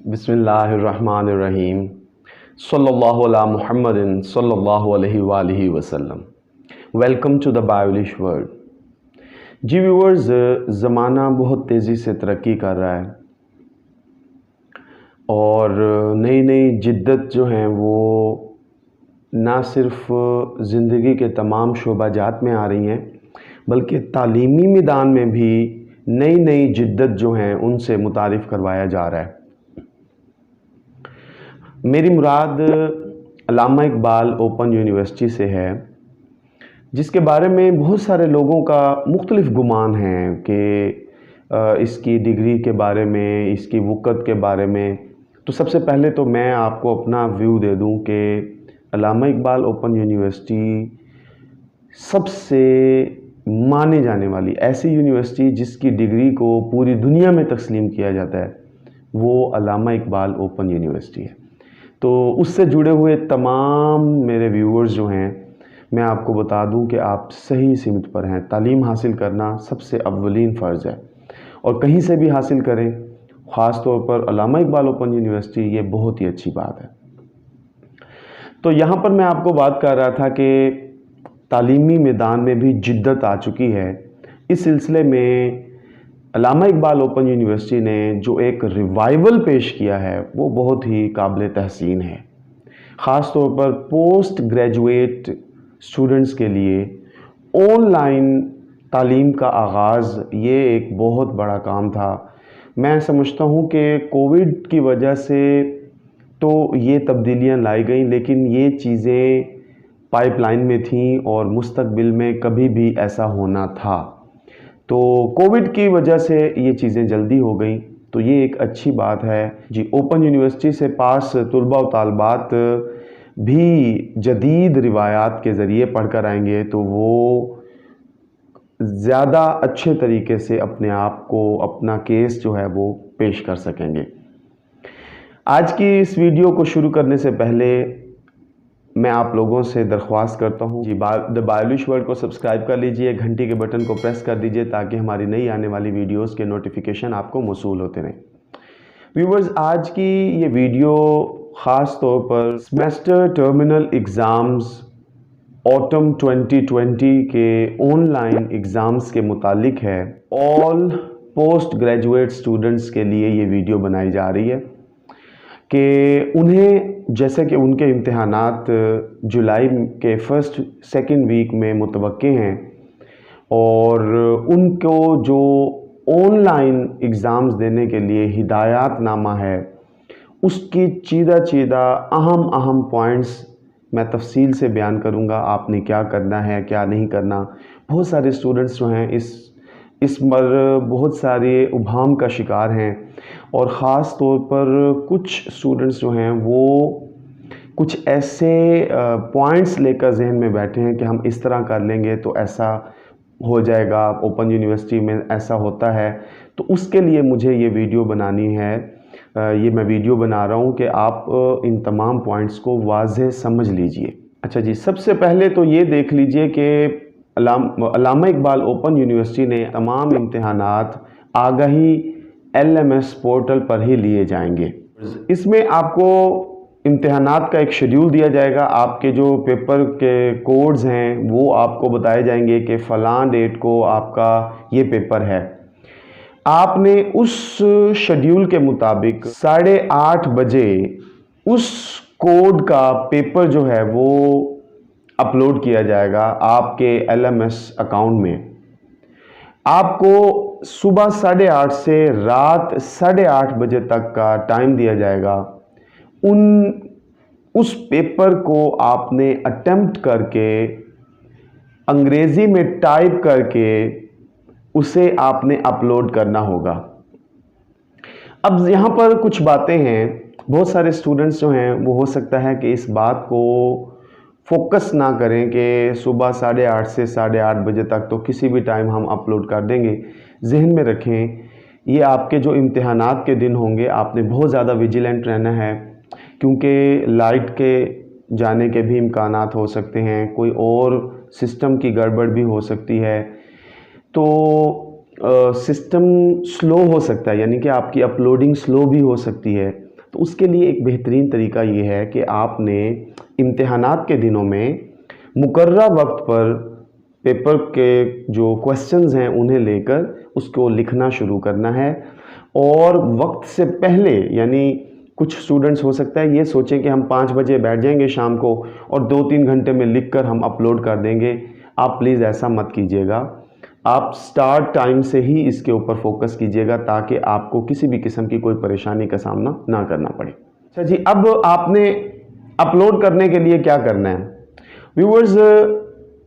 बिस्मिल्लाहिर्रहमानिर्रहीम सल्लल्लाहु अला मुहम्मदिन सल्लल्लाहु अलैहि वालिहि वसल्लम। Welcome to the Biolish world. जी व्यूअर्स, ज़माना बहुत तेज़ी से तरक्की कर रहा है और नई नई जिद्दत जो हैं वो ना सिर्फ ज़िंदगी के तमाम शोबाजात में आ रही हैं बल्कि तालीमी मैदान में भी नई नई जिद्दत जो हैं उनसे मुतारिफ़ करवाया जा रहा है। मेरी मुराद अल्लामा इकबाल ओपन यूनिवर्सिटी से है, जिसके बारे में बहुत सारे लोगों का मुख्तलिफ गुमान है कि इसकी डिग्री के बारे में, इसकी वक़्त के बारे में। तो सबसे पहले तो मैं आपको अपना व्यू दे दूं कि अल्लामा इकबाल ओपन यूनिवर्सिटी सबसे माने जाने वाली ऐसी यूनिवर्सिटी जिसकी डिग्री को पूरी दुनिया में तस्लीम किया जाता है, वो अल्लामा इकबाल ओपन यूनिवर्सिटी है। तो उससे जुड़े हुए तमाम मेरे व्यूअर्स जो हैं, मैं आपको बता दूं कि आप सही सिमत पर हैं। तालीम हासिल करना सबसे अव्वलीन फ़र्ज़ है और कहीं से भी हासिल करें, ख़ास तौर पर अल्लामा इकबाल ओपन यूनिवर्सिटी, ये बहुत ही अच्छी बात है। तो यहाँ पर मैं आपको बात कर रहा था कि तालीमी मैदान में भी जिद्दत आ चुकी है। इस सिलसिले में अल्लामा इकबाल ओपन यूनिवर्सिटी ने जो एक रिवाइवल पेश किया है वो बहुत ही काबिल तहसीन है। ख़ास तौर पर पोस्ट ग्रेजुएट स्टूडेंट्स के लिए ऑनलाइन तालीम का आगाज़ ये एक बहुत बड़ा काम था। मैं समझता हूँ कि कोविड की वजह से तो ये तब्दीलियाँ लाई गई, लेकिन ये चीज़ें पाइपलाइन में थीं और मुस्तकबिल में कभी भी ऐसा होना था। तो कोविड की वजह से ये चीज़ें जल्दी हो गई, तो ये एक अच्छी बात है जी। ओपन यूनिवर्सिटी से पास तुलबा व तालबात भी जदीद रिवायात के ज़रिए पढ़ कर आएंगे तो वो ज़्यादा अच्छे तरीके से अपने आप को, अपना केस जो है वो पेश कर सकेंगे। आज की इस वीडियो को शुरू करने से पहले मैं आप लोगों से दरख्वास्त करता हूँ जी, द बायोलिश वर्ल्ड को सब्सक्राइब कर लीजिए, घंटी के बटन को प्रेस कर दीजिए ताकि हमारी नई आने वाली वीडियोस के नोटिफिकेशन आपको मौसूल होते रहें। व्यूवर्स, आज की ये वीडियो ख़ास तौर पर सेमेस्टर टर्मिनल एग्ज़ाम्स ऑटम 2020 के ऑनलाइन एग्ज़ाम्स के मुतालिक है। ऑल पोस्ट ग्रेजुएट स्टूडेंट्स के लिए ये वीडियो बनाई जा रही है कि उन्हें, जैसे कि उनके इम्तहानात जुलाई के फर्स्ट सेकंड वीक में मुतवक्के हैं और उनको जो ऑनलाइन एग्ज़ाम्स देने के लिए हिदायतनामा है उसकी चीदा अहम पॉइंट्स मैं तफसील से बयान करूंगा। आपने क्या करना है, क्या नहीं करना। बहुत सारे स्टूडेंट्स जो हैं इस पर बहुत सारे उभाम का शिकार हैं और ख़ास तौर पर कुछ स्टूडेंट्स जो हैं वो कुछ ऐसे पॉइंट्स लेकर जहन में बैठे हैं कि हम इस तरह कर लेंगे तो ऐसा हो जाएगा, ओपन यूनिवर्सिटी में ऐसा होता है। तो उसके लिए मुझे ये वीडियो बनानी है। ये मैं वीडियो बना रहा हूँ कि आप इन तमाम पॉइंट्स को वाज़ेह समझ लीजिए। अच्छा जी, सबसे पहले तो ये देख लीजिए कि अल्लामा इकबाल ओपन यूनिवर्सिटी ने तमाम इम्तहानात आगाही LMS पोर्टल पर ही लिए जाएंगे। इसमें आपको इम्तहानात का एक शेड्यूल दिया जाएगा। आपके जो पेपर के कोड्स हैं वो आपको बताए जाएंगे कि फ़लाँ डेट को आपका ये पेपर है। आपने उस शेड्यूल के मुताबिक 8:30 बजे उस कोड का पेपर जो है वो अपलोड किया जाएगा आपके LMS अकाउंट में। आपको सुबह 8:30 से रात 8:30 बजे तक का टाइम दिया जाएगा। उस पेपर को आपने अटेम्प्ट करके अंग्रेज़ी में टाइप करके उसे आपने अपलोड करना होगा। अब यहाँ पर कुछ बातें हैं, बहुत सारे स्टूडेंट्स जो हैं वो हो सकता है कि इस बात को फोकस ना करें कि सुबह 8:30 से 8:30 बजे तक तो किसी भी टाइम हम अपलोड कर देंगे। जहन में रखें, ये आपके जो इम्तहानात के दिन होंगे आपने बहुत ज़्यादा विजिलेंट रहना है, क्योंकि लाइट के जाने के भी इम्कानात हो सकते हैं, कोई और सिस्टम की गड़बड़ भी हो सकती है। तो सिस्टम स्लो हो सकता है, यानी कि आपकी अपलोडिंग स्लो भी हो सकती है। تو اس کے لیے ایک بہترین طریقہ یہ ہے کہ آپ نے امتحانات کے دنوں میں مقررہ وقت پر پیپر کے جو کوسچنز ہیں انہیں لے کر اس کو لکھنا شروع کرنا ہے، اور وقت سے پہلے، یعنی کچھ سٹوڈنٹس ہو سکتا ہے یہ سوچیں کہ ہم 5 بجے بیٹھ جائیں گے شام کو اور 2-3 گھنٹے میں لکھ کر ہم اپلوڈ کر دیں گے۔ آپ پلیز ایسا مت کیجیے گا، آپ سٹارٹ ٹائم سے ہی اس کے اوپر فوکس کیجیے گا تاکہ آپ کو کسی بھی قسم کی کوئی پریشانی کا سامنا نہ کرنا پڑے۔ اچھا جی، اب آپ نے اپلوڈ کرنے کے لیے کیا کرنا ہے؟ ویورز،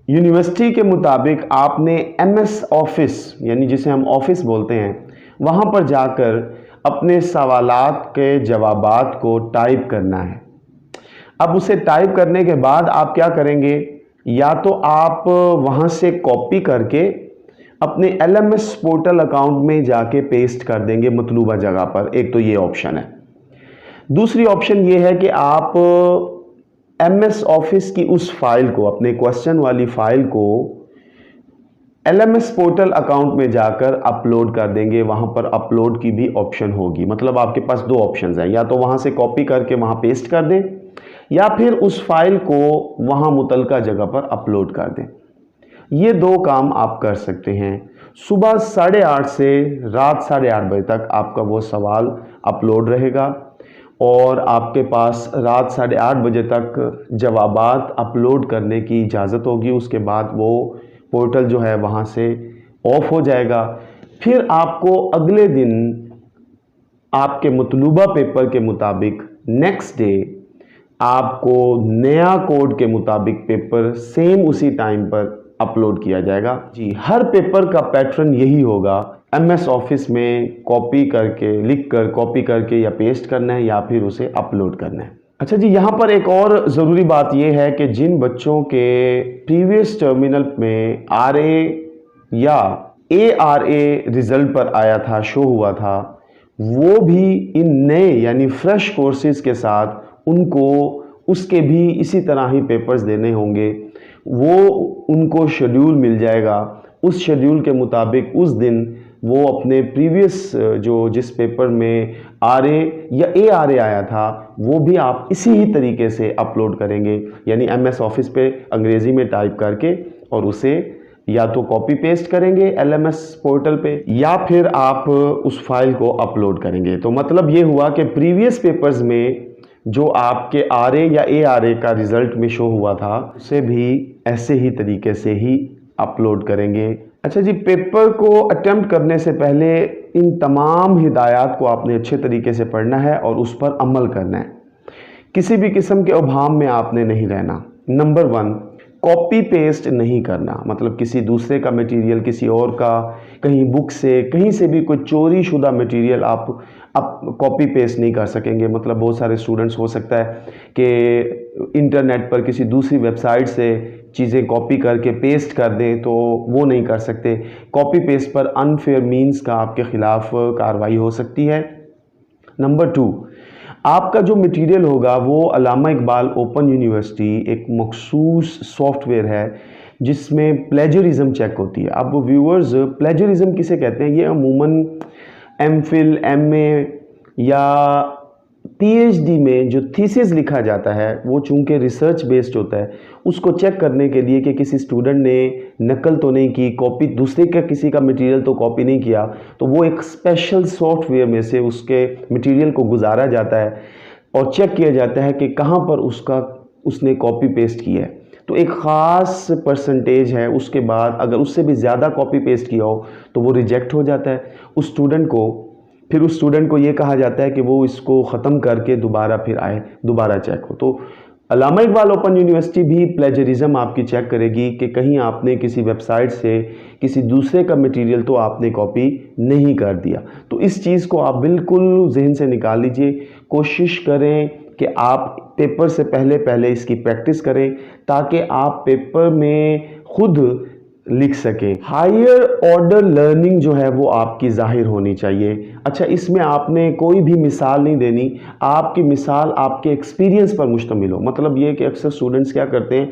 یونیورسٹی کے مطابق آپ نے ایم ایس آفس، یعنی جسے ہم آفس بولتے ہیں، وہاں پر جا کر اپنے سوالات کے جوابات کو ٹائپ کرنا ہے۔ اب اسے ٹائپ کرنے کے بعد آپ کیا کریں گے؟ یا تو آپ وہاں سے کاپی کر کے اپنے L M S portal account میں جا کے پیسٹ کر دیں گے مطلوبہ جگہ پر، ایک تو یہ آپشن ہے۔ دوسری آپشن یہ ہے کہ آپ ایم ایس آفس کی اس فائل کو، اپنے کوسچن والی فائل کو L M S portal account میں جا کر اپلوڈ کر دیں گے۔ وہاں پر اپلوڈ کی بھی آپشن ہوگی، مطلب آپ کے پاس 2 آپشنز ہیں، یا تو وہاں سے کاپی کر کے وہاں پیسٹ کر دیں یا پھر اس فائل کو وہاں متعلقہ جگہ پر اپلوڈ کر دیں۔ یہ 2 کام آپ کر سکتے ہیں۔ صبح 8:30 سے رات 8:30 بجے تک آپ کا وہ سوال اپلوڈ رہے گا، اور آپ کے پاس رات 8:30 بجے تک جوابات اپلوڈ کرنے کی اجازت ہوگی۔ اس کے بعد وہ پورٹل جو ہے وہاں سے آف ہو جائے گا۔ پھر آپ کو اگلے دن آپ کے مطلوبہ پیپر کے مطابق نیکسٹ ڈے آپ کو نیا کوڈ کے مطابق پیپر سیم اسی ٹائم پر اپلوڈ کیا جائے گا۔ جی، ہر پیپر کا پیٹرن یہی ہوگا، ایم ایس آفس میں کاپی کر کے، لکھ کر کاپی کر کے یا پیسٹ کرنا ہے یا پھر اسے اپلوڈ کرنا ہے۔ اچھا جی، یہاں پر ایک اور ضروری بات یہ ہے کہ جن بچوں کے پریویس ٹرمینل میں آر اے یا اے آر اے رزلٹ پر آیا تھا، شو ہوا تھا، وہ بھی ان نئے یعنی فریش کورسز کے ساتھ ان کو اس کے بھی اسی طرح ہی پیپرز دینے ہوں گے۔ وہ ان کو شیڈیول مل جائے گا، اس شیڈیول کے مطابق اس دن وہ اپنے پریویس جس پیپر میں آر اے یا اے آر اے آیا تھا وہ بھی آپ اسی ہی طریقے سے اپلوڈ کریں گے، یعنی ایم ایس آفس پہ انگریزی میں ٹائپ کر کے اور اسے یا تو کاپی پیسٹ کریں گے ایل ایم ایس پورٹل پہ یا پھر آپ اس فائل کو اپلوڈ کریں گے۔ تو مطلب یہ ہوا کہ پریویس پیپرز میں جو آپ کے آر اے یا اے آر اے کا رزلٹ میں شو ہوا تھا اسے بھی ایسے ہی طریقے سے ہی اپلوڈ کریں گے۔ اچھا جی، پیپر کو اٹیمپٹ کرنے سے پہلے ان تمام ہدایات کو آپ نے اچھے طریقے سے پڑھنا ہے اور اس پر عمل کرنا ہے۔ کسی بھی قسم کے ابہام میں آپ نے نہیں رہنا۔ نمبر 1، کاپی پیسٹ نہیں کرنا، مطلب کسی دوسرے کا میٹیریل، کسی اور کا، کہیں بک سے، کہیں سے بھی کوئی چوری شدہ میٹیریل آپ کاپی پیسٹ نہیں کر سکیں گے۔ مطلب بہت سارے اسٹوڈنٹس ہو سکتا ہے کہ انٹرنیٹ پر کسی دوسری ویب سائٹ سے چیزیں کاپی کر کے پیسٹ کر دیں، تو وہ نہیں کر سکتے۔ کاپی پیسٹ پر انفیئر مینز کا آپ کے خلاف کارروائی ہو سکتی ہے۔ نمبر 2، آپ کا جو میٹیریل ہوگا وہ علامہ اقبال اوپن یونیورسٹی ایک مخصوص سافٹ ویئر ہے جس میں پلیجرزم چیک ہوتی ہے۔ اب ویورز، پلیجرزم کسے کہتے ہیں؟ یہ عموماً ایم فل، ایم اے یا پی ایچ ڈی میں جو تھیسس لکھا جاتا ہے وہ چونکہ ریسرچ بیسڈ ہوتا ہے، اس کو چیک کرنے کے لیے کہ کسی اسٹوڈنٹ نے نقل تو نہیں کی، کاپی دوسرے کا کسی کا میٹیریل تو کاپی نہیں کیا، تو وہ ایک اسپیشل سافٹ ویئر میں سے اس کے میٹیریل کو گزارا جاتا ہے اور چیک کیا جاتا ہے کہ کہاں پر اس نے کاپی پیسٹ کیا ہے۔ تو ایک خاص پرسنٹیج ہے، اس کے بعد اگر اس سے بھی زیادہ کاپی پیسٹ کیا ہو تو وہ ریجیکٹ ہو جاتا ہے اس اسٹوڈنٹ کو یہ کہا جاتا ہے کہ وہ اس کو ختم کر کے دوبارہ پھر آئے، دوبارہ چیک ہو۔ تو علامہ اقبال اوپن یونیورسٹی بھی پلیجرزم آپ کی چیک کرے گی کہ کہیں آپ نے کسی ویب سائٹ سے کسی دوسرے کا میٹیریل تو آپ نے کاپی نہیں کر دیا۔ تو اس چیز کو آپ بالکل ذہن سے نکال لیجئے، کوشش کریں کہ آپ پیپر سے پہلے اس کی پریکٹس کریں تاکہ آپ پیپر میں خود لکھ سکیں۔ ہائر آرڈر لرننگ جو ہے وہ آپ کی ظاہر ہونی چاہیے۔ اچھا، اس میں آپ نے کوئی بھی مثال نہیں دینی، آپ کی مثال آپ کے ایکسپیرینس پر مشتمل ہو۔ مطلب یہ کہ اکثر اسٹوڈنٹس کیا کرتے ہیں،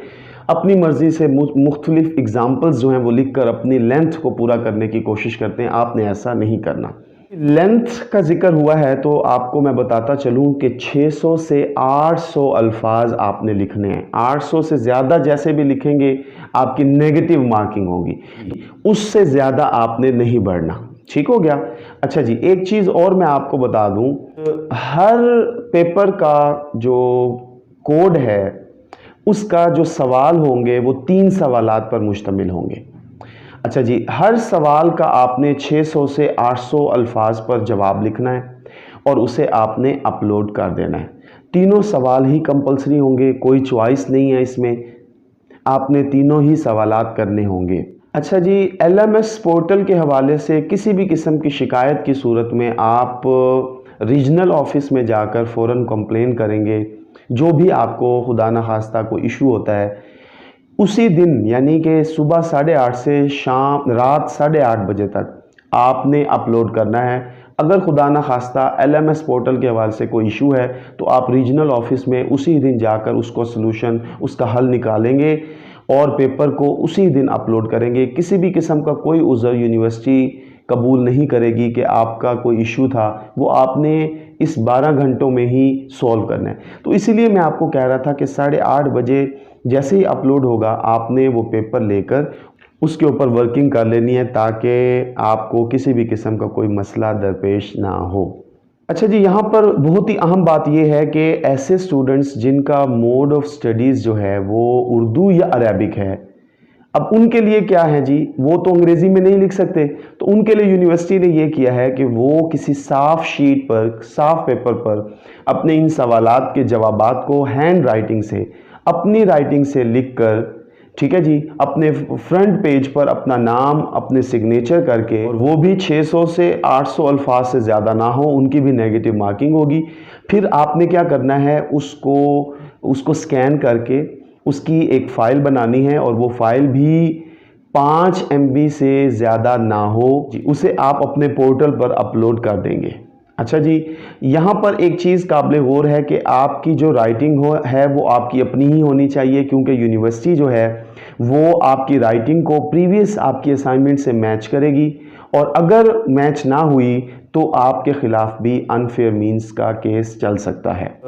اپنی مرضی سے مختلف اگزامپلز جو ہیں وہ لکھ کر اپنی لینتھ کو پورا کرنے کی کوشش کرتے ہیں۔ آپ نے ایسا نہیں کرنا۔ लेंथ का जिक्र हुआ है तो आपको मैं बताता चलूं कि 600 से 800 अल्फाज आपने लिखने हैं। 800 से ज़्यादा जैसे भी लिखेंगे आपकी नेगेटिव मार्किंग होगी, उससे ज़्यादा आपने नहीं बढ़ना। ठीक हो गया। अच्छा जी, एक चीज़ और मैं आपको बता दूं, हर पेपर का जो कोड है उसका जो सवाल होंगे वो 3 सवालात पर मुश्तमिल होंगे। अच्छा जी, हर सवाल का आपने 600 से 800 अल्फाज पर जवाब लिखना है और उसे आपने अपलोड कर देना है। तीनों सवाल ही कंपलसरी होंगे, कोई चॉइस नहीं है इसमें, आपने तीनों ही सवालात करने होंगे। अच्छा जी, LMS पोर्टल के हवाले से किसी भी किस्म की शिकायत की सूरत में आप रीजनल ऑफिस में जाकर फ़ौरन कंप्लेन करेंगे। जो भी आपको खुदा न खास्ता कोई इशू होता है उसी दिन, यानी कि सुबह 8:30 से रात 8:30 बजे तक आपने अपलोड करना है। अगर खुदा न खास्ता LMS पोर्टल के हवाले से कोई इशू है तो आप रीजनल ऑफिस में उसी दिन जाकर उसको सलूशन, उसका हल निकालेंगे और पेपर को उसी दिन अपलोड करेंगे। किसी भी किस्म का कोई उज़र यूनिवर्सिटी कबूल नहीं करेगी कि आपका कोई इशू था, वो आपने इस 12 घंटों में ही सॉल्व करना है। तो इसीलिए मैं आपको कह रहा था कि 8:30 बजे जैसे ही अपलोड होगा आपने वो पेपर लेकर उसके ऊपर वर्किंग कर लेनी है ताकि आपको किसी भी किस्म का कोई मसला दरपेश ना हो। अच्छा जी, यहाँ पर बहुत ही अहम बात यह है कि ऐसे स्टूडेंट्स जिनका मोड ऑफ स्टडीज़ जो है वो उर्दू या अरेबिक है, अब उनके लिए क्या है जी, वो तो अंग्रेज़ी में नहीं लिख सकते, तो उनके लिए यूनिवर्सिटी ने ये किया है कि वो किसी साफ शीट पर, साफ पेपर पर अपने इन सवालात के जवाबात को हैंड राइटिंग से, अपनी राइटिंग से लिख कर, ठीक है जी, अपने फ्रंट पेज पर अपना नाम, अपने सिग्नेचर करके, और वो भी 600 से 800 अल्फाज से ज़्यादा ना हो, उनकी भी नेगेटिव मार्किंग होगी। फिर आपने क्या करना है, उसको स्कैन करके उसकी एक फ़ाइल बनानी है और वो फ़ाइल भी 5 MB से ज़्यादा ना हो, उसे आप अपने पोर्टल पर अपलोड कर देंगे। अच्छा जी, यहाँ पर एक चीज़ काबिल गौर है कि आपकी जो राइटिंग है वो आपकी अपनी ही होनी चाहिए, क्योंकि यूनिवर्सिटी जो है वो आपकी राइटिंग को प्रीवियस आपकी असाइनमेंट से मैच करेगी, और अगर मैच ना हुई तो आपके ख़िलाफ़ भी अनफेयर मीन्स का केस चल सकता है।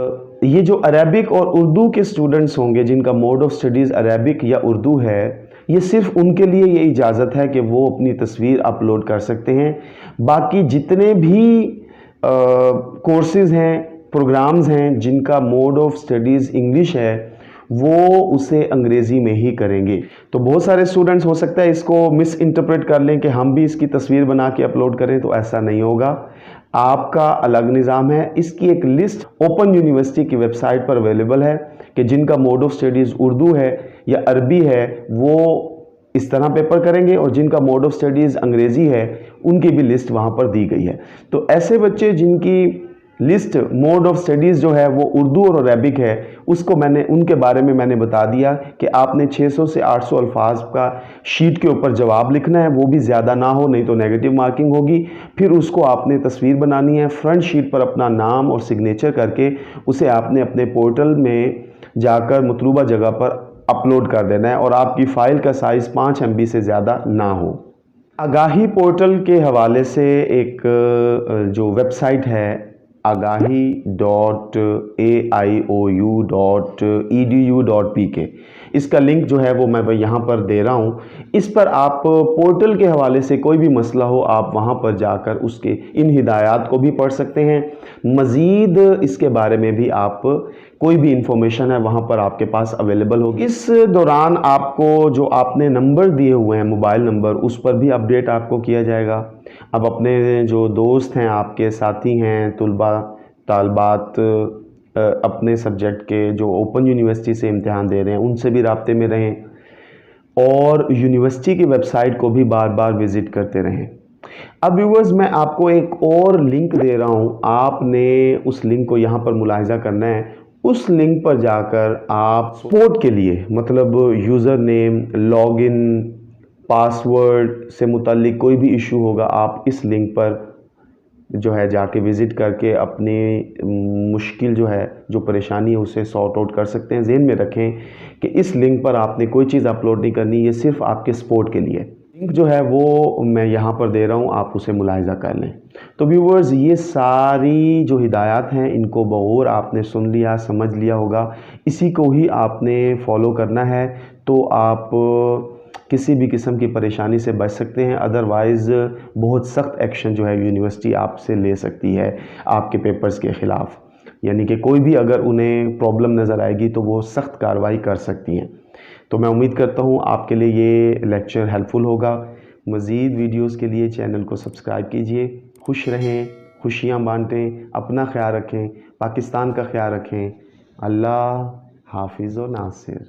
ये जो अरेबिक और उर्दू के स्टूडेंट्स होंगे जिनका मोड ऑफ स्टडीज़ अरेबिक या उर्दू है, ये सिर्फ उनके लिए ये इजाज़त है कि वो अपनी तस्वीर अपलोड कर सकते हैं। बाकी जितने भी कोर्सेज़ हैं, प्रोग्राम्स हैं जिनका मोड ऑफ स्टडीज़ इंग्लिश है, वो उसे अंग्रेज़ी में ही करेंगे। तो बहुत सारे स्टूडेंट्स हो सकता है इसको मिस इंटरप्रेट कर लें कि हम भी इसकी तस्वीर बना के अपलोड करें, तो ऐसा नहीं होगा। आपका अलग निज़ाम है। इसकी एक लिस्ट ओपन यूनिवर्सिटी की वेबसाइट पर अवेलेबल है कि जिनका मोड ऑफ स्टडीज़ उर्दू है या अरबी है वो इस तरह पेपर करेंगे, और जिनका मोड ऑफ स्टडीज़ अंग्रेज़ी है उनकी भी लिस्ट वहाँ पर दी गई है। तो ऐसे बच्चे जिनकी लिस्ट मोड ऑफ स्टडीज़ जो है वो उर्दू और अरेबिक है, उसको उनके बारे में मैंने बता दिया कि आपने 600 से 800 अल्फाज का शीट के ऊपर जवाब लिखना है, वो भी ज़्यादा ना हो, नहीं तो नेगेटिव मार्किंग होगी। फिर उसको आपने तस्वीर बनानी है, फ्रंट शीट पर अपना नाम और सिग्नेचर करके उसे आपने अपने पोर्टल में जाकर मतलूबा जगह पर अपलोड कर देना है, और आपकी फ़ाइल का साइज़ 5 MB से ज़्यादा ना हो। आगाही पोर्टल के हवाले से एक जो वेबसाइट है agahi.aiou.edu.pk, इसका लिंक जो है वो मैं यहाँ पर दे रहा हूँ। इस पर आप पोर्टल के हवाले से कोई भी मसला हो आप वहाँ पर जाकर उसके इन हिदायत को भी पढ़ सकते हैं। मज़ीद इसके बारे में भी आप कोई भी इंफॉर्मेशन है वहाँ पर आपके पास अवेलेबल होगी। इस दौरान आपको जो आपने नंबर दिए हुए हैं, मोबाइल नंबर, उस पर भी अपडेट आपको किया जाएगा। अब अपने जो दोस्त हैं, आपके साथी हैं, तुलबा तालबात अपने सब्जेक्ट के जो ओपन यूनिवर्सिटी से इम्तिहान दे रहे हैं, उनसे भी राब्ते में रहें, और यूनिवर्सिटी की वेबसाइट को भी बार बार विज़िट करते रहें। अब व्यूअर्स, मैं आपको एक और लिंक दे रहा हूँ, आपने उस लिंक को यहाँ पर मुलाहिज़ा करना है। उस लिंक पर जाकर आप सपोर्ट के लिए, मतलब यूज़र नेम, लॉगिन, पासवर्ड से मुताल्लिक कोई भी इशू होगा, आप इस लिंक पर जो है जाके विज़िट करके अपनी मुश्किल जो है, जो परेशानी है, उसे सॉर्ट आउट कर सकते हैं। ज़हन में रखें कि इस लिंक पर आपने कोई चीज़ अपलोड नहीं करनी, ये सिर्फ आपके सपोर्ट के लिए। लिंक जो है वो मैं यहाँ पर दे रहा हूँ, आप उसे मुलाहिज़ा कर लें। तो व्यूवर्स, ये सारी जो हिदायत हैं इनको बगौर आपने सुन लिया, समझ लिया होगा, इसी को ही आपने फॉलो करना है, तो आप किसी भी किस्म की परेशानी से बच सकते हैं। अदरवाइज़ बहुत सख्त एक्शन जो है यूनिवर्सिटी आपसे ले सकती है आपके पेपर्स के ख़िलाफ़, यानी कि कोई भी अगर उन्हें प्रॉब्लम नज़र आएगी तो वो सख्त कार्रवाई कर सकती हैं। तो मैं उम्मीद करता हूँ आपके लिए ये लेक्चर हेल्पफुल होगा। मज़ीद वीडियोस के लिए चैनल को सब्सक्राइब कीजिए। खुश रहें, खुशियाँ बांटें, अपना ख्याल रखें, पाकिस्तान का ख्याल रखें। अल्लाह हाफिज़ व नासिर।